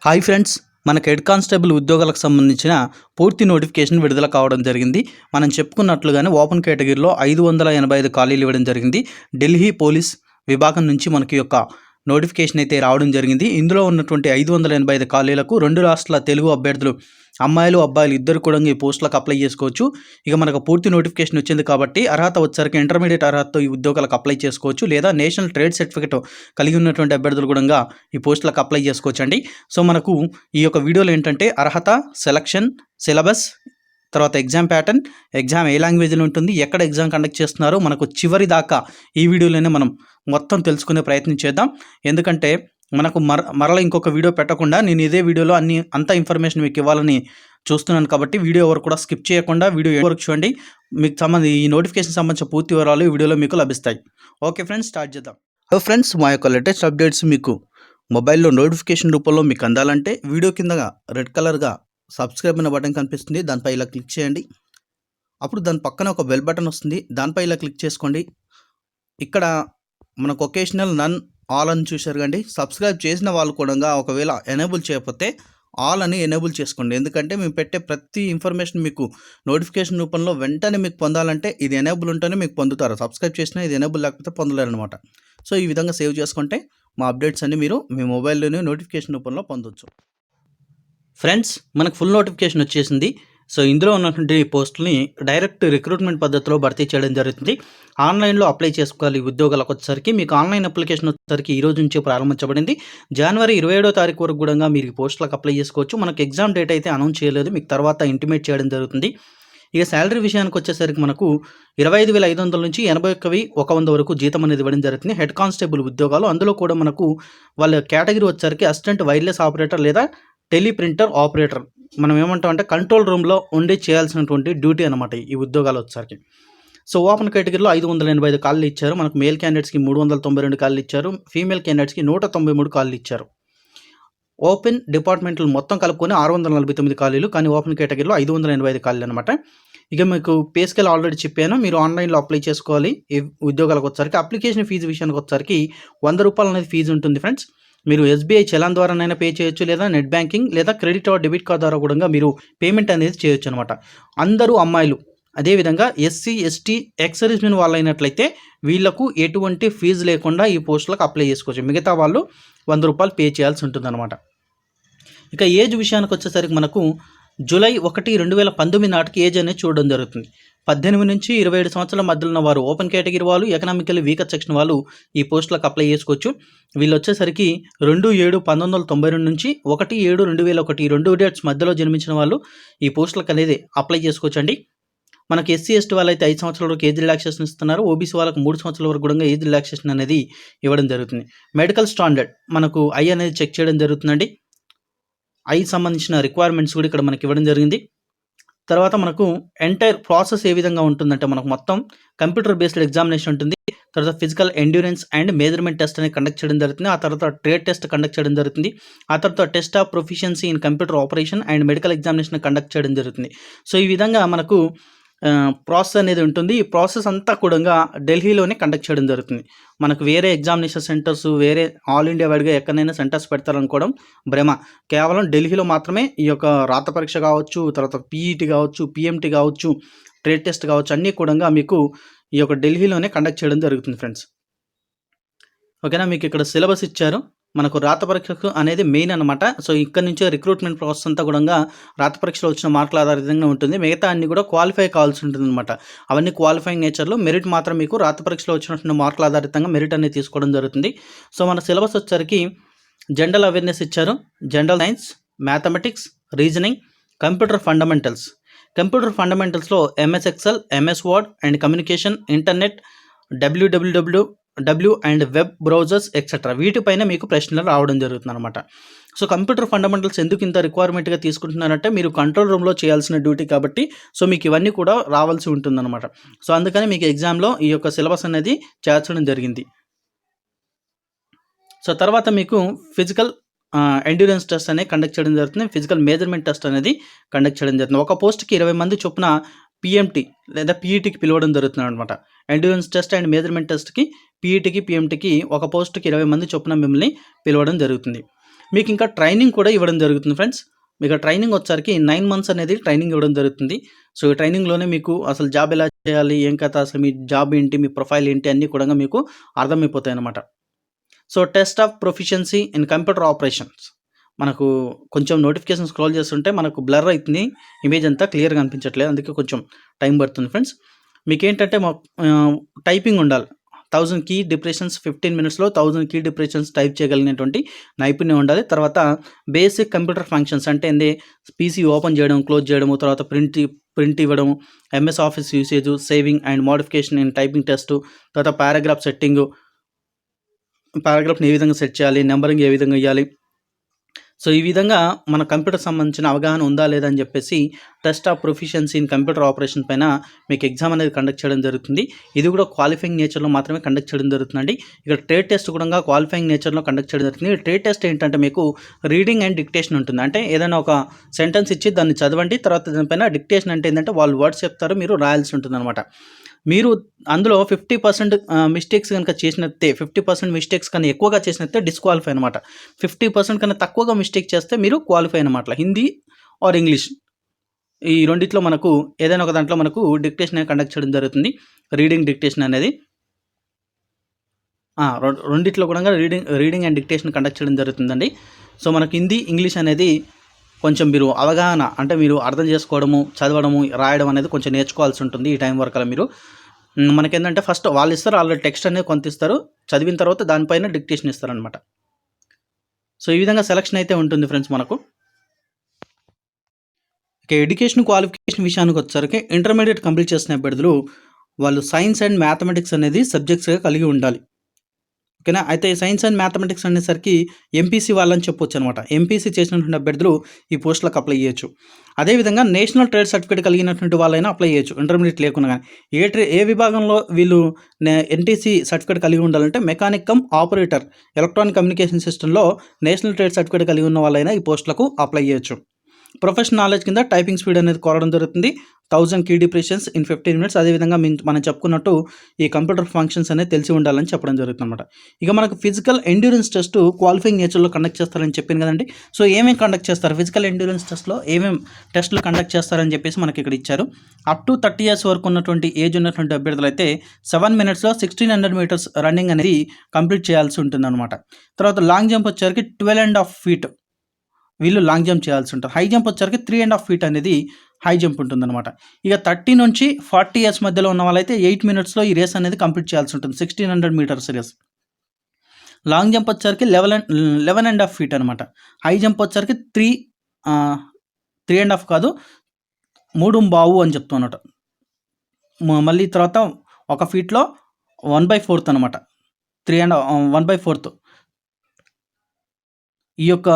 Hi friends, మనకు head constable ఉద్యోగాలకు సంబంధించిన పూర్తి నోటిఫికేషన్ విడుదల కావడం జరిగింది. మనం చెప్పుకున్నట్లుగానే ఓపెన్ కేటగిరీలో 585 ఖాళీలు ఇవ్వడం జరిగింది. ఢిల్లీ పోలీస్ విభాగం నుంచి మనకి యొక్క నోటిఫికేషన్ అయితే రావడం జరిగింది. ఇందులో ఉన్నటువంటి 585 ఖాళీలకు 2 రాష్ట్రాల తెలుగు అభ్యర్థులు అమ్మాయిలు అబ్బాయిలు ఇద్దరు కూడా ఈ పోస్టులకు అప్లై చేసుకోవచ్చు. ఇక మనకు పూర్తి నోటిఫికేషన్ వచ్చింది కాబట్టి అర్హత వచ్చేసరికి ఇంటర్మీడియట్ అర్హతతో ఈ ఉద్యోగాలకు అప్లై చేసుకోవచ్చు, లేదా నేషనల్ ట్రేడ్ సర్టిఫికేట్ కలిగి ఉన్నటువంటి అభ్యర్థులు కూడా ఈ పోస్టులకు అప్లై చేసుకోవచ్చు అండి. సో మనకు ఈ యొక్క వీడియోలో ఏంటంటే అర్హత, సెలక్షన్, సిలబస్, తర్వాత ఎగ్జామ్ ప్యాటర్న్, ఎగ్జామ్ ఏ లాంగ్వేజ్లో ఉంటుంది, ఎక్కడ ఎగ్జామ్ కండక్ట్ చేస్తున్నారో మనకు చివరి దాకా ఈ వీడియోలోనే మనం మొత్తం తెలుసుకునే ప్రయత్నం చేద్దాం. ఎందుకంటే మనకు మరలా ఇంకొక వీడియో పెట్టకుండా నేను ఇదే వీడియోలో అంత ఇన్ఫర్మేషన్ మీకు ఇవ్వాలని చూస్తున్నాను కాబట్టి వీడియో వరకు కూడా స్కిప్ చేయకుండా వీడియో వరకు చూడండి. మీకు ఈ నోటిఫికేషన్ సంబంధించిన పూర్తి వివరాలు ఈ వీడియోలో మీకు లభిస్తాయి. ఓకే ఫ్రెండ్స్, స్టార్ట్ చేద్దాం. హలో ఫ్రెండ్స్, మా యొక్క లేటెస్ట్ అప్డేట్స్ మీకు మొబైల్లో నోటిఫికేషన్ రూపంలో మీకు అందాలంటే వీడియో కింద రెడ్ కలర్గా సబ్స్క్రైబ్ అనే బటన్ కనిపిస్తుంది, దానిపై ఇలా క్లిక్ చేయండి. అప్పుడు దాని పక్కన ఒక బెల్ బటన్ వస్తుంది, దానిపై ఇలా క్లిక్ చేసుకోండి. ఇక్కడ మనకు ఒకేషనల్ నన్ ఆల్ అని చూశారు కండి. సబ్స్క్రైబ్ చేసిన వాళ్ళు కూడా ఒకవేళ ఎనేబుల్ చేయకపోతే ఆల్ అని ఎనేబుల్ చేసుకోండి. ఎందుకంటే మేము పెట్టే ప్రతి ఇన్ఫర్మేషన్ మీకు నోటిఫికేషన్ రూపంలో వెంటనే మీకు పొందాలంటే ఇది ఎనేబుల్ ఉంటేనే మీకు పొందుతారు. సబ్స్క్రైబ్ చేసినా ఇది ఎనేబుల్ లేకపోతే పొందలేరు అనమాట. సో ఈ విధంగా సేవ్ చేసుకుంటే మా అప్డేట్స్ అన్ని మీరు మీ మొబైల్లోనే నోటిఫికేషన్ రూపంలో పొందొచ్చు. ఫ్రెండ్స్, మనకు ఫుల్ నోటిఫికేషన్ వచ్చేసింది. సో ఇందులో ఉన్నటువంటి పోస్టుల్ని డైరెక్ట్ రిక్రూట్మెంట్ పద్ధతిలో భర్తీ చేయడం జరుగుతుంది. ఆన్లైన్లో అప్లై చేసుకోవాలి. ఉద్యోగాలకు వచ్చేసరికి మీకు ఆన్లైన్ అప్లికేషన్ వచ్చేసరికి ఈ రోజు నుంచే ప్రారంభించబడింది. జనవరి 27వ తారీఖు వరకు కూడా మీరు ఈ పోస్టులకు అప్లై చేసుకోవచ్చు. మనకు ఎగ్జామ్ డేట్ అయితే అనౌన్స్ చేయలేదు, మీకు తర్వాత ఇంటిమేట్ చేయడం జరుగుతుంది. ఇక శాలరీ విషయానికి వచ్చేసరికి మనకు 25,500 నుంచి 81,100 వరకు జీతం అనేది ఇవ్వడం జరుగుతుంది. హెడ్ కానిస్టేబుల్ ఉద్యోగాలు, అందులో కూడా మనకు వాళ్ళ కేటగిరీ వచ్చేసరికి అసిస్టెంట్ వైర్లెస్ ఆపరేటర్ లేదా టెలిప్రింటర్ ఆపరేటర్. మనం ఏమంటామంటే కంట్రోల్ రూమ్లో ఉండి చేయాల్సినటువంటి డ్యూటీ అనమాట ఈ ఉద్యోగాలు వచ్చేసరికి. సో ఓపెన్ కేటగిరీలో 585 ఖాళీలు ఇచ్చారు. మనకు మేల్ క్యాండిడేట్స్కి 392 ఖాళీలు ఇచ్చారు, ఫీమేల్ క్యాండిడేట్స్కి 193 ఖాళీలు ఇచ్చారు. ఓపెన్ డిపార్ట్మెంట్లు మొత్తం కలుపుకొని 649 ఖాళీలు, కానీ ఓపెన్ కేటగిరీలో 585 ఖాళీలు అనమాట. ఇక మీకు పే స్కేల్ ఆల్రెడీ చెప్పాను, మీరు ఆన్లైన్లో అప్లై చేసుకోవాలి. ఈ ఉద్యోగాలకు వచ్చేసరికి అప్లికేషన్ ఫీజు విషయానికి వచ్చేసరికి 100 రూపాయలు అనేది ఫీజు ఉంటుంది ఫ్రెండ్స్. మీరు ఎస్బీఐ చలాన్ ద్వారానైనా పే చేయొచ్చు, లేదా నెట్ బ్యాంకింగ్ లేదా క్రెడిట్ ఆర్ డెబిట్ కార్డ్ ద్వారా కూడా మీరు పేమెంట్ అనేది చేయొచ్చు అనమాట. అందరూ అమ్మాయిలు. అదేవిధంగా ఎస్సీ, ఎస్టీ, ఎక్స్ సర్వీస్మెన్ వాళ్ళు అయినట్లయితే వీళ్లకు ఎటువంటి ఫీజు లేకుండా ఈ పోస్టులకు అప్లై చేసుకోవచ్చు. మిగతా వాళ్ళు 100 రూపాయలు పే చేయాల్సి ఉంటుందన్నమాట. ఇక ఏజ్ విషయానికి వచ్చేసరికి మనకు జూలై 1, 2019 నాటికి ఏజ్ అనేది చూడడం జరుగుతుంది. 18 నుంచి 27 సంవత్సరాల మధ్యలో ఉన్న వారు, ఓపెన్ కేటగిరీ వాళ్ళు, ఎకనామికల్లీ వీకర్ సెక్షన్ వాళ్ళు ఈ పోస్టులకు అప్లై చేసుకోవచ్చు. వీళ్ళు వచ్చేసరికి 2/7/1992 నుంచి 1/7/2001 ఈ 2 డేట్స్ మధ్యలో జన్మించిన వాళ్ళు ఈ పోస్టులకు అనేది అప్లై చేసుకోవచ్చు అండి. మనకి ఎస్సీ, ఎస్టీ వాళ్ళైతే 5 సంవత్సరాల వరకు ఏజ్ రిలాక్సేషన్ ఇస్తున్నారు. ఓబీసీ వాళ్ళకి 3 సంవత్సరాల వరకు కూడా ఏజ్ రిలాక్సేషన్ అనేది ఇవ్వడం జరుగుతుంది. మెడికల్ స్టాండర్డ్ మనకు ఐ అనేది చెక్ చేయడం జరుగుతుందండి. ఐ సంబంధించిన రిక్వైర్మెంట్స్ కూడా ఇక్కడ మనకి ఇవ్వడం జరిగింది. తర్వాత మనకు ఎంటైర్ ప్రాసెస్ ఏ విధంగా ఉంటుందంటే మనకు మొత్తం కంప్యూటర్ బేస్డ్ ఎగ్జామినేషన్ ఉంటుంది. తర్వాత physical endurance and measurement test అనేది కండక్ట్ చేయడం జరుగుతుంది. ఆ తర్వాత ట్రేడ్ టెస్ట్ కండక్ట్ చేయడం జరుగుతుంది. ఆ తర్వాత test of proficiency in computer operation and medical examination conduct చేయడం జరుగుతుంది. సో ఈ విధంగా మనకు ప్రాసెస్ అనేది ఉంటుంది. ఈ ప్రాసెస్ అంతా కూడా ఢిల్లీలోనే కండక్ట్ చేయడం జరుగుతుంది. మనకు వేరే ఎగ్జామినేషన్ సెంటర్స్, వేరే ఆల్ ఇండియా వైడ్గా ఎక్కడైనా సెంటర్స్ పెడతారనుకోవడం భ్రమ. కేవలం ఢిల్లీలో మాత్రమే ఈ యొక్క రాత పరీక్ష కావచ్చు, తర్వాత పీఈటీ కావచ్చు, పిఎంటీ కావచ్చు, ట్రేడ్ టెస్ట్ కావచ్చు, అన్నీ కూడా మీకు ఈ యొక్క ఢిల్లీలోనే కండక్ట్ చేయడం జరుగుతుంది ఫ్రెండ్స్. ఓకేనా, మీకు ఇక్కడ సిలబస్ ఇచ్చారు. మనకు రాత పరీక్షకు అనేది మెయిన్ అనమాట. సో ఇక్కడ నుంచే రిక్రూట్మెంట్ ప్రాసెస్ అంతా కూడా రాత పరీక్షలో వచ్చిన మార్కుల ఆధారితంగా ఉంటుంది. మిగతా అన్ని కూడా క్వాలిఫై కావాల్సి ఉంటుంది అనమాట. అవన్నీ క్వాలిఫైయింగ్ నేచర్లో, మెరిట్ మాత్రం మీకు రాత పరీక్షలో వచ్చినటువంటి మార్కుల ఆధారితంగా మెరిట్ అనేది తీసుకోవడం జరుగుతుంది. సో మన సిలబస్ వచ్చేసరికి జనరల్ అవేర్నెస్ ఇచ్చారు, general science, mathematics, reasoning, computer fundamentals. Computer ఫండమెంటల్స్లో MS Excel, MS Word and communication, internet, W and web browsers etcetera వీటిపైన మీకు ప్రశ్నలు రావడం జరుగుతుంది అనమాట. సో కంప్యూటర్ ఫండమెంటల్స్ ఎందుకు ఇంత రిక్వైర్మెంట్గా తీసుకుంటున్నారంటే మీరు కంట్రోల్ రూమ్లో చేయాల్సిన డ్యూటీ కాబట్టి సో మీకు ఇవన్నీ కూడా రావాల్సి ఉంటుందన్నమాట. సో అందుకని మీకు ఎగ్జామ్లో ఈ యొక్క సిలబస్ అనేది చేర్చడం జరిగింది. సో తర్వాత మీకు ఫిజికల్ ఎండ్యూరెన్స్ టెస్ట్ అనేది కండక్ట్ చేయడం జరుగుతుంది. ఫిజికల్ మెజర్మెంట్ టెస్ట్ అనేది కండక్ట్ చేయడం జరుగుతుంది. ఒక పోస్ట్కి 20 మంది చొప్పున పిఎంటీ లేదా పీఈటీకి పిలవడం జరుగుతుంది అనమాట. ఎండ్యూరెన్స్ టెస్ట్ అండ్ మెజర్మెంట్ టెస్ట్కి, పీఈటీకి, పిఎంటీకి ఒక పోస్ట్కి 20 మంది చొప్పున మిమ్మల్ని పిలవడం జరుగుతుంది. మీకు ఇంకా ట్రైనింగ్ కూడా ఇవ్వడం జరుగుతుంది ఫ్రెండ్స్. మీకు ఆ ట్రైనింగ్ వచ్చేసరికి 9 మంత్స్ అనేది ట్రైనింగ్ ఇవ్వడం జరుగుతుంది. సో, ఈ ట్రైనింగ్‌లోనే మీకు అసలు జాబ్ ఎలా చేయాలి, ఏం కథ, అసలు మీ జాబ్ ఏంటి, మీ ప్రొఫైల్ ఏంటి అన్నీ కూడా మీకు అర్థమైపోతాయన్నమాట. So, test of proficiency in computer operations. మనకు కొంచెం నోటిఫికేషన్ స్క్రోల్ చేస్తుంటే మనకు బ్లర్ అవుతుంది. ఇమేజ్ అంతా క్లియర్‌గా అనిపించట్లేదు. అందుకే కొంచెం టైం పడుతుంది ఫ్రెండ్స్. మీకేంటంటే టైపింగ్ ఉండాలి. 1000 కీ డిప్రెషన్స్ 15 మినిట్స్‌లో 1000 కీ డిప్రెషన్స్ టైప్ చేయగలిగినటువంటి నైపుణ్యం ఉండాలి. తర్వాత బేసిక్ కంప్యూటర్ ఫంక్షన్స్ అంటే ఏంది, పీసీ ఓపెన్ చేయడం, క్లోజ్ చేయడము, తర్వాత ప్రింట్ ఇవ్వడము, MS office usage, saving and modification in typing test, తర్వాత పారాగ్రాఫ్ సెట్టింగు, పారాగ్రాఫ్‌ని ఏ విధంగా సెట్ చేయాలి, నంబరింగ్ ఏ విధంగా ఇయ్యాలి. సో, ఈ విధంగా మన కంప్యూటర్ సంబంధించిన అవగాహన ఉందా లేదా అని చెప్పేసి test of proficiency in computer operation పైన మీకు ఎగ్జామ్ అనేది కండక్ట్ చేయడం జరుగుతుంది. ఇది కూడా క్వాలిఫైయింగ్ నేచర్లో మాత్రమే కండక్ట్ చేయడం జరుగుతుందండి. ఇక్కడ ట్రేడ్ టెస్ట్ కూడా క్వాలిఫైయింగ్ నేచర్లో కండక్ట్ చేయడం జరుగుతుంది. ట్రేడ్ టెస్ట్ ఏంటంటే మీకు రీడింగ్ అండ్ డిక్టేషన్ ఉంటుంది. అంటే ఏదైనా ఒక సెంటెన్స్ ఇచ్చి దాన్ని చదవండి, తర్వాత దానిపైన డిక్టేషన్ అంటే ఏంటంటే వాళ్ళు వర్డ్స్ చెప్తారు, మీరు రాయాల్సి ఉంటుందన్నమాట. మీరు అందులో 50% మిస్టేక్స్ కనుక చేసినట్టే, 50% మిస్టేక్స్ కన్నా ఎక్కువగా చేసినట్టే డిస్క్వాలిఫై అనమాట. 50% కన్నా తక్కువగా మిస్టేక్ చేస్తే మీరు క్వాలిఫై అనమాట. హిందీ ఆర్ ఇంగ్లీష్ ఈ రెండిట్లో మనకు ఏదైనా ఒక దాంట్లో మనకు డిక్టేషన్ అనేది కండక్ట్ చేయడం జరుగుతుంది. రీడింగ్ డిక్టేషన్ అనేది రెండిట్లో కూడా రీడింగ్ అండ్ డిక్టేషన్ కండక్ట్ చేయడం జరుగుతుందండి. సో, మనకు హిందీ, ఇంగ్లీష్ అనేది కొంచెం మీరు అవగాహన అంటే మీరు అర్థం చేసుకోవడము, చదవడము, రాయడం అనేది కొంచెం నేర్చుకోవాల్సి ఉంటుంది ఈ టైం వరకు. మీరు మనకేంటంటే ఫస్ట్ వాళ్ళు ఇస్తారు, ఆల్రెడీ టెక్స్ట్ అనేది కొంత ఇస్తారు, చదివిన తర్వాత దానిపైన డిక్టేషన్ ఇస్తారనమాట. సో, ఈ విధంగా సెలక్షన్ అయితే ఉంటుంది ఫ్రెండ్స్ మనకు. ఇక ఎడ్యుకేషన్ క్వాలిఫికేషన్ విషయానికి వచ్చేసరికి ఇంటర్మీడియట్ కంప్లీట్ చేసిన అభ్యర్థులు వాళ్ళు సైన్స్ అండ్ మ్యాథమెటిక్స్ అనేది సబ్జెక్ట్స్గా కలిగి ఉండాలి. ఓకేనా. అయితే సైన్స్ అండ్ మ్యాథమెటిక్స్ అనేసరికి ఎంపీసీ వాళ్ళని చెప్పొచ్చు అనమాట. ఎంపీసీ చేసినటువంటి అభ్యర్థులు ఈ పోస్టులకు అప్లై చేయొచ్చు. అదేవిధంగా నేషనల్ ట్రేడ్ సర్టిఫికేట్ కలిగినటువంటి వాళ్ళైనా అప్లై చేయొచ్చు, ఇంటర్మీడియట్ లేకుండా. కానీ ఏ విభాగంలో వీళ్ళు ఎన్టీసీ సర్టిఫికేట్ కలిగి ఉండాలంటే mechanic come operator electronic communication సిస్టంలో నేషనల్ ట్రేడ్ సర్టిఫికేట్ కలిగి ఉన్న వాళ్ళైనా ఈ పోస్టులకు అప్లై చేయొచ్చు. ప్రొఫెషనల్ నాలెడ్జ్ కింద టైపింగ్ స్పీడ్ అనేది కోరడం జరుగుతుంది. 1000 కీ డిప్రెషన్స్ ఇన్ 15 మినిట్స్. అదేవిధంగా మనం చెప్పుకున్నట్టు ఈ కంప్యూటర్ ఫంక్షన్స్ అనేది తెలిసి ఉండాలని చెప్పడం జరుగుతుంది అనమాట. ఇక మనకు ఫిజికల్ ఎండ్యూరెన్స్ టెస్ట్ క్వాలిఫైయింగ్ నేచర్లో కండక్ట్ చేస్తారని చెప్పాను కదండి. సో, ఏమేమి కండక్ట్ చేస్తారు, ఫిజికల్ ఎండ్యూరెన్స్ టెస్ట్లో ఏమేమి టెస్టులు కండక్ట్ చేస్తారని చెప్పేసి మనకి ఇక్కడ ఇచ్చారు. అప్ టు 30 ఇయర్స్ వరకు ఉన్నటువంటి ఏజ్ ఉన్నటువంటి అభ్యర్థులు అయితే 7 మినిట్స్లో 1600 మీటర్స్ రన్నింగ్ అనేది కంప్లీట్ చేయాల్సి ఉంటుంది అనమాట. తర్వాత లాంగ్ జంప్ వచ్చేసరికి 12.5 feet వీళ్ళు లాంగ్ జంప్ చేయాల్సి ఉంటుంది. హై జంప్ వచ్చేసరికి 3.5 feet అనేది హై జంప్ ఉంటుందన్నమాట. ఇక 30 నుంచి 40 ఇయర్స్ మధ్యలో ఉన్న వాళ్ళైతే 8 మినిట్స్లో ఈ రేస్ అనేది కంప్లీట్ చేయాల్సి ఉంటుంది, 1600 మీటర్స్ రేస్. లాంగ్ జంప్ వచ్చేసరికి 11.5 feet అనమాట. హై జంప్ వచ్చేసరికి 3.5 కాదు 3.5 అని చెప్తున్నమాట. మళ్ళీ తర్వాత 1 ఫీట్లో 1/4 అనమాట. 1/4 ఈ యొక్క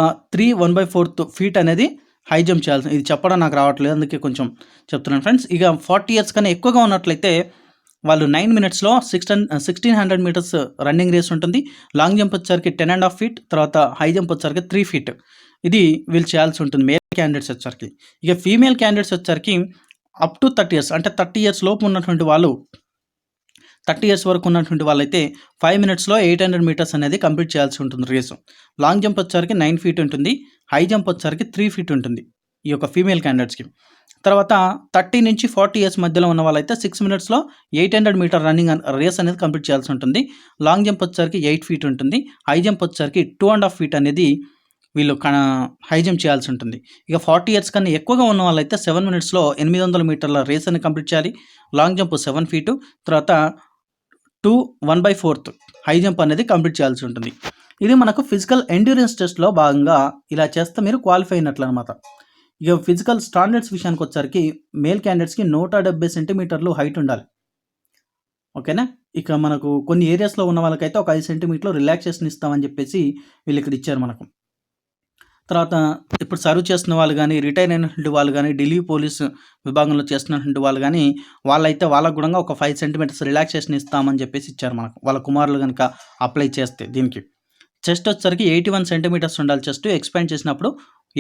1/4 feet అనేది హై జంప్ చేయాల్సి, ఇది చెప్పడం నాకు రావట్లేదు, అందుకే కొంచెం చెప్తున్నాను ఫ్రెండ్స్. ఇక 40 ఇయర్స్ కన్నా ఎక్కువగా ఉన్నట్లయితే వాళ్ళు 9 మినిట్స్లో 1600 మీటర్స్ రన్నింగ్ రేస్ ఉంటుంది. లాంగ్ జంప్ వచ్చేసరికి 10.5 feet, తర్వాత హై జంప్ వచ్చేసరికి 3 feet. ఇది వీళ్ళు చేయాల్సి ఉంటుంది మేల్ క్యాండిడేట్స్ వచ్చేసరికి. ఇక ఫీమేల్ క్యాండిడేట్స్ వచ్చేసరికి అప్ టు 30 ఇయర్స్ అంటే 30 ఇయర్స్ లోపు ఉన్నటువంటి వాళ్ళు, 30 ఇయర్స్ వరకు ఉన్నటువంటి వాళ్ళైతే 5 మినిట్స్లో 800 మీటర్స్ అనేది కంప్లీట్ చేయాల్సి ఉంటుంది రేసు. లాంగ్ జంప్ వచ్చేసరికి 9 feet ఉంటుంది, హై జంప్ వచ్చేసరికి 3 feet ఉంటుంది ఈ యొక్క ఫీమేల్ క్యాండిడేట్స్కి. తర్వాత 30 నుంచి 40 ఇయర్స్ మధ్యలో ఉన్న వాళ్ళైతే 6 మినిట్స్లో 800 మీటర్ రన్నింగ్ రేస్ అనేది కంప్లీట్ చేయాల్సి ఉంటుంది. లాంగ్ జంప్ వచ్చేసరికి 8 feet ఉంటుంది, హై జంప్ వచ్చేసరికి 2.5 feet అనేది వీళ్ళు హై జంప్ చేయాల్సి ఉంటుంది. ఇక 40 ఇయర్స్ కన్నా ఎక్కువగా ఉన్న వాళ్ళైతే 7 మినిట్స్లో 800 మీటర్ల రేస్ అనేది కంప్లీట్ చేయాలి. లాంగ్ జంప్ 7 feet, తర్వాత 1/4 హై జంప్ అనేది కంప్లీట్ చేయాల్సి ఉంటుంది. ఇది మనకు ఫిజికల్ ఎండ్యూరెన్స్ టెస్ట్లో భాగంగా ఇలా చేస్తే మీరు క్వాలిఫై అయినట్లు అనమాట. ఇక ఫిజికల్ స్టాండర్డ్స్ విషయానికి వచ్చేసరికి మేల్ క్యాండిడేట్స్కి 170 సెంటీమీటర్లు హైట్ ఉండాలి. ఓకేనా. ఇక మనకు కొన్ని ఏరియాస్లో ఉన్న వాళ్ళకైతే ఒక 5 సెంటీమీటర్లు రిలాక్సేషన్ ఇస్తామని చెప్పేసి వీళ్ళు ఇక్కడ ఇచ్చారు మనకు. తర్వాత ఇప్పుడు సర్వ్ చేస్తున్న వాళ్ళు కానీ, రిటైర్ అయినటువంటి వాళ్ళు కానీ, ఢిల్లీ పోలీస్ విభాగంలో చేస్తున్నటువంటి వాళ్ళు కానీ, వాళ్ళైతే వాళ్ళకు కూడా ఒక 5 సెంటీమీటర్స్ రిలాక్సేషన్ ఇస్తామని చెప్పేసి ఇచ్చారు మనకు, వాళ్ళ కుమారులు కనుక అప్లై చేస్తే. దీనికి చెస్ట్ వచ్చేసరికి 81 సెంటీమీటర్స్ ఉండాలి. చెస్ట్ ఎక్స్పాండ్ చేసినప్పుడు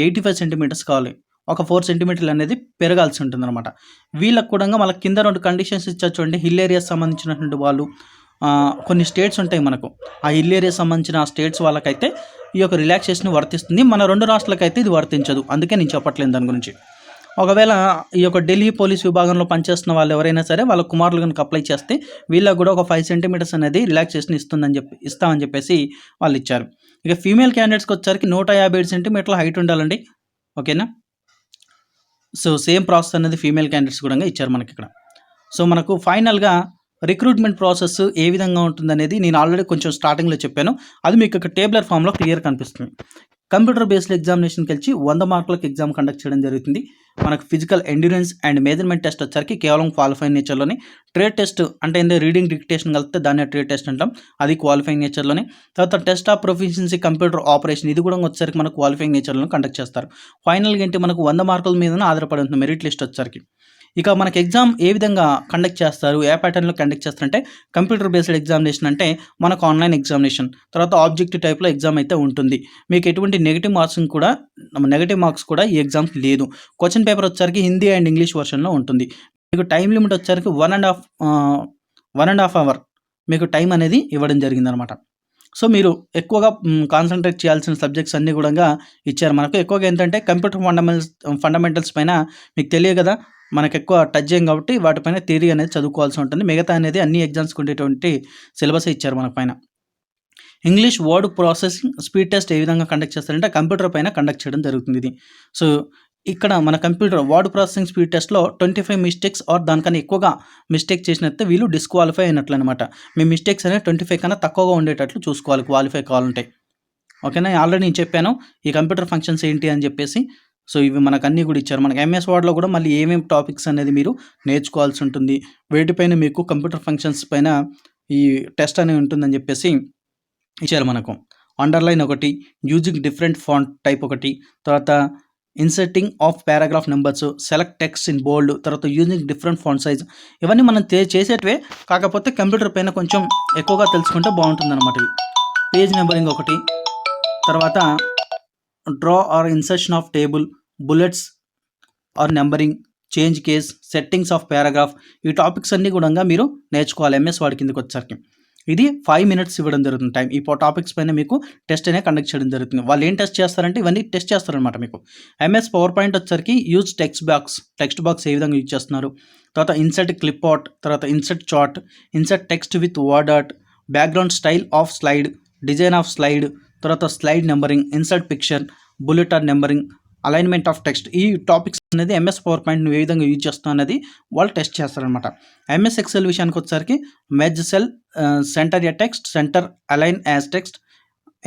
85 సెంటీమీటర్స్ కావాలి, ఒక 4 సెంటీమీటర్లు అనేది పెరగాల్సి ఉంటుంది అనమాట. వీళ్ళకు కూడా మళ్ళీ కింద 2 కండిషన్స్ ఇచ్చారు చూడండి. హిల్ ఏరియాస్ సంబంధించినటువంటి వాళ్ళు, కొన్ని స్టేట్స్ ఉంటాయి మనకు, ఆ హిల్ ఏరియా సంబంధించిన ఆ స్టేట్స్ వాళ్ళకైతే ఈ యొక్క రిలాక్సేషన్ వర్తిస్తుంది. మన 2 రాష్ట్రాలకైతే ఇది వర్తించదు. అందుకే నేను చెప్పట్లేదు దాని గురించి. ఒకవేళ ఈ యొక్క ఢిల్లీ పోలీస్ విభాగంలో పనిచేస్తున్న వాళ్ళు ఎవరైనా సరే వాళ్ళ కుమారులు కనుక అప్లై చేస్తే వీళ్ళకి కూడా ఒక 5 సెంటీమీటర్స్ అనేది రిలాక్సేషన్ ఇస్తామని చెప్పేసి వాళ్ళు ఇచ్చారు. ఇక ఫీమేల్ క్యాండిడేట్స్కి వచ్చరికి 157 సెంటీమీటర్ల హైట్ ఉండాలండి. ఓకేనా. సో సేమ్ ప్రాసెస్ అనేది ఫీమేల్ క్యాండిడేట్స్ కూడా ఇచ్చారు మనకి ఇక్కడ. సో మనకు ఫైనల్గా రిక్రూట్మెంట్ ప్రాసెస్ ఏ విధంగా ఉంటుందనేది నేను ఆల్రెడీ కొంచెం స్టార్టింగ్లో చెప్పాను. అది మీకు ఇక్కడ టేబులర్ ఫామ్లో క్లియర్ కనిపిస్తుంది. కంప్యూటర్ బేస్డ్ ఎగ్జామినేషన్కి వెళ్ళి 100 మార్కులకు ఎగ్జామ్ కండక్ట్ చేయడం జరుగుతుంది. మనకు physical endurance and measurement test వచ్చరికి కేవలం క్వాలిఫైయింగ్ నేచర్లోనే. ట్రేడ్ టెస్ట్ అంటే ఏంటంటే రీడింగ్ డిక్టేషన్ కలిపితే దాన్ని ట్రేడ్ టెస్ట్ అంటాం, అది క్వాలిఫైయింగ్ నేచర్లోనే. తర్వాత test of proficiency computer operation ఇది కూడా వచ్చరికి మనకు క్వాలిఫైయింగ్ నేచర్లో కండక్ట్ చేస్తారు. ఫైనల్గా ఏంటి మనకు 100 మార్కుల మీద ఆధారపడి ఉంటుంది మెరిట్ లిస్ట్ వచ్చరికి. ఇక మనకి ఎగ్జామ్ ఏ విధంగా కండక్ట్ చేస్తారు, ఏ ప్యాటర్న్లో కండక్ట్ చేస్తారంటే కంప్యూటర్ బేస్డ్ ఎగ్జామినేషన్ అంటే మనకు ఆన్లైన్ ఎగ్జామినేషన్, తర్వాత ఆబ్జెక్టివ్ టైప్లో ఎగ్జామ్ అయితే ఉంటుంది. మీకు ఎటువంటి నెగిటివ్ మార్క్స్ కూడా ఈ ఎగ్జామ్కి లేదు. క్వశ్చన్ పేపర్ వచ్చరికి హిందీ అండ్ ఇంగ్లీష్ వర్షన్లో ఉంటుంది. మీకు టైం లిమిట్ వచ్చరికి 1.5 అవర్ మీకు టైం అనేది ఇవ్వడం జరిగిందనమాట. సో మీరు ఎక్కువగా కాన్సన్ట్రేట్ చేయాల్సిన సబ్జెక్ట్స్ అన్నీ కూడా ఇచ్చారు మనకు. ఎక్కువగా ఏంటంటే కంప్యూటర్ ఫండమెంటల్స్ పైన మీకు తెలియదు కదా, మనకు ఎక్కువ టచ్ చేయం కాబట్టి వాటిపైన థియరీ అనేది చదువుకోవాల్సి ఉంటుంది. మిగతా అనేది అన్ని ఎగ్జామ్స్కి ఉండేటువంటి సిలబస్ ఇచ్చారు మనకు పైన. English word processing speed test ఏ విధంగా కండక్ట్ చేస్తారంటే కంప్యూటర్ పైన కండక్ట్ చేయడం జరుగుతుంది ఇది. సో ఇక్కడ మన కంప్యూటర్ వర్డ్ ప్రాసెసింగ్ స్పీడ్ టెస్ట్లో 25 మిస్టేక్స్ ఆర్ దానికన్నా ఎక్కువగా మిస్టేక్ చేసినట్టే వీళ్ళు డిస్క్వాలిఫై అయినట్లు అనమాట. మీ మిస్టేక్స్ అనేవి 25 కన్నా తక్కువగా ఉండేటట్లు చూసుకోవాలి క్వాలిఫై కావాలంటే. ఓకేనా. ఆల్రెడీ నేను చెప్పాను ఈ కంప్యూటర్ ఫంక్షన్స్ ఏంటి అని చెప్పేసి. సో ఇవి మనకు అన్నీ కూడా ఇచ్చారు. మనకు ఎంఎస్ వర్డ్లో కూడా మళ్ళీ ఏమేమి టాపిక్స్ అనేది మీరు నేర్చుకోవాల్సి ఉంటుంది, వేటిపైన మీకు కంప్యూటర్ ఫంక్షన్స్ పైన ఈ టెస్ట్ అనేది ఉంటుందని చెప్పేసి ఇచ్చారు మనకు. అండర్లైన్ ఒకటి, యూజింగ్ డిఫరెంట్ ఫాంట్ టైప్ ఒకటి, తర్వాత inserting of paragraph numbers, select text in bold, తర్వాత యూజింగ్ డిఫరెంట్ ఫాంట్ సైజ్. ఇవన్నీ మనం చేసేటివే, కాకపోతే కంప్యూటర్ పైన కొంచెం ఎక్కువగా తెలుసుకుంటే బాగుంటుంది అనమాట. పేజ్ నెంబరింగ్ ఒకటి, తర్వాత draw or insertion of table, bullets or numbering, change case, settings of paragraph. ఈ టాపిక్స్ అన్నీ కూడా మీరు నేర్చుకోవాలి ఎంఎస్ వర్డ్ కిందకి వచ్చరికి. ఇది 5 మినిట్స్ ఇవ్వడం జరుగుతుంది టైం. ఈ టాపిక్స్ పైన మీకు టెస్ట్ అనేది కండక్ట్ చేయడం జరుగుతుంది. వాళ్ళు ఏం టెస్ట్ చేస్తారంటే ఇవన్నీ టెస్ట్ చేస్తారనమాట మీకు. ఎంఎస్ పవర్ పాయింట్ వచ్చరికి యూజ్ టెక్స్ట్ బాక్స్ ఏ విధంగా యూజ్ చేస్తున్నారు, తర్వాత ఇన్సర్ట్ క్లిప్ ఆర్ట్, తర్వాత insert chart, insert text with word art, background style of slide, design of slide, తర్వాత slide numbering, insert picture, bullet or numbering, alignment of text. ఈ topics అనేది MS PowerPoint నువ్వు ఏ విధంగా use చేస్తున్నావు అనేది వాళ్ళు టెస్ట్ చేస్తారనమాట. ఎంఎస్ ఎక్సెల్ విషయానికి వచ్చేసరికి merge cell, centre a text, centre align as text,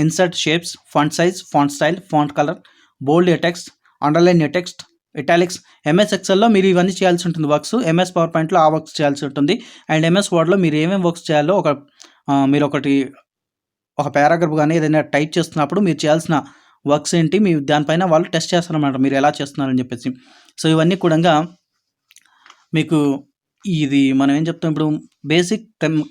insert shapes, font size, font style, font colour, bold a text, underline a text, italics. MS ఎక్సెల్లో మీరు ఇవన్నీ చేయాల్సి ఉంటుంది వర్క్స్. ఎంఎస్ పవర్ పాయింట్లో ఆ వర్క్స్ చేయాల్సి ఉంటుంది. అండ్ ఎంఎస్ వర్డ్లో మీరు ఏమేమి వర్క్స్ చేయాలో మీరు ఒక పారాగ్రాఫ్ కానీ ఏదైనా టైప్ చేస్తున్నప్పుడు మీరు చేయాల్సిన వర్క్స్ ఏంటి, మీ దానిపైన వాళ్ళు టెస్ట్ చేస్తారన్నమాట మీరు ఎలా చేస్తున్నారని చెప్పేసి. సో ఇవన్నీ కూడా మీకు ఇది మనం ఏం చెప్తాం ఇప్పుడు బేసిక్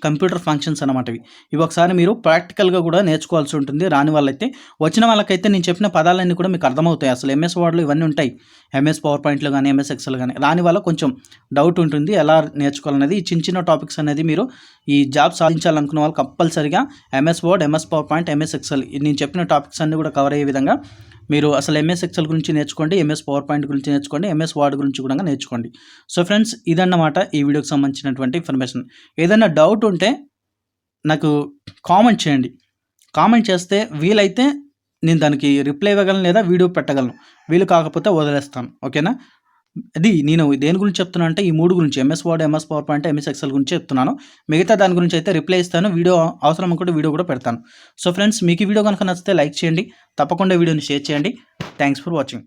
కంప్యూటర్ ఫంక్షన్స్ అనమాట. ఇవి ఒకసారి మీరు ప్రాక్టికల్గా కూడా నేర్చుకోవాల్సి ఉంటుంది. రాని వాళ్ళైతే, వచ్చిన వాళ్ళకైతే నేను చెప్పిన పదాలన్నీ కూడా మీకు అర్థమవుతాయి. అసలు ఎంఎస్ వర్డ్లో ఇవన్నీ ఉంటాయి, ఎంఎస్ పవర్ పాయింట్లో కానీ ఎంఎస్ ఎక్సెల్ కానీ. రాని వాళ్ళ కొంచెం డౌట్ ఉంటుంది ఎలా నేర్చుకోవాలనేది. ఈ చిన్న టాపిక్స్ అనేది మీరు ఈ జాబ్ సాధించాలనుకున్న వాళ్ళు కంపల్సరీగా MS word, MS power point, MS Excel నేను చెప్పిన టాపిక్స్ అన్నీ కూడా కవర్ అయ్యే విధంగా మీరు అసలు ఎంఎస్ ఎక్సెల్ గురించి నేర్చుకోండి, ఎంఎస్ పవర్ పాయింట్ గురించి నేర్చుకోండి, ఎంఎస్ వర్డ్ గురించి కూడా నేర్చుకోండి. సో ఫ్రెండ్స్, ఇదన్నమాట ఈ వీడియోకి సంబంధించినటువంటి ఇన్ఫర్మేషన్. ఏదైనా డౌట్ ఉంటే నాకు కామెంట్ చేయండి. కామెంట్ చేస్తే వీలైతే నేను దానికి రిప్లై ఇవ్వగలను లేదా వీడియో పెట్టగలను. వీలు కాకపోతే వదిలేస్తాను. ఓకేనా. అది నేను దేని గురించి చెప్తున్నా అంటే ఈ 3 గురించి, MS word, MS power point, MS Excel గురించి చెప్తున్నాను. మిగతా దాని గురించి అయితే రిప్లై ఇస్తాను, వీడియో అవసరం అనుకుంటే వీడియో కూడా పెడతాను. సో ఫ్రెండ్స్, మీకు ఈ వీడియో కనుక నచ్చితే లైక్ చేయండి, తప్పకుండా వీడియోని షేర్ చేయండి. Thanks for watching.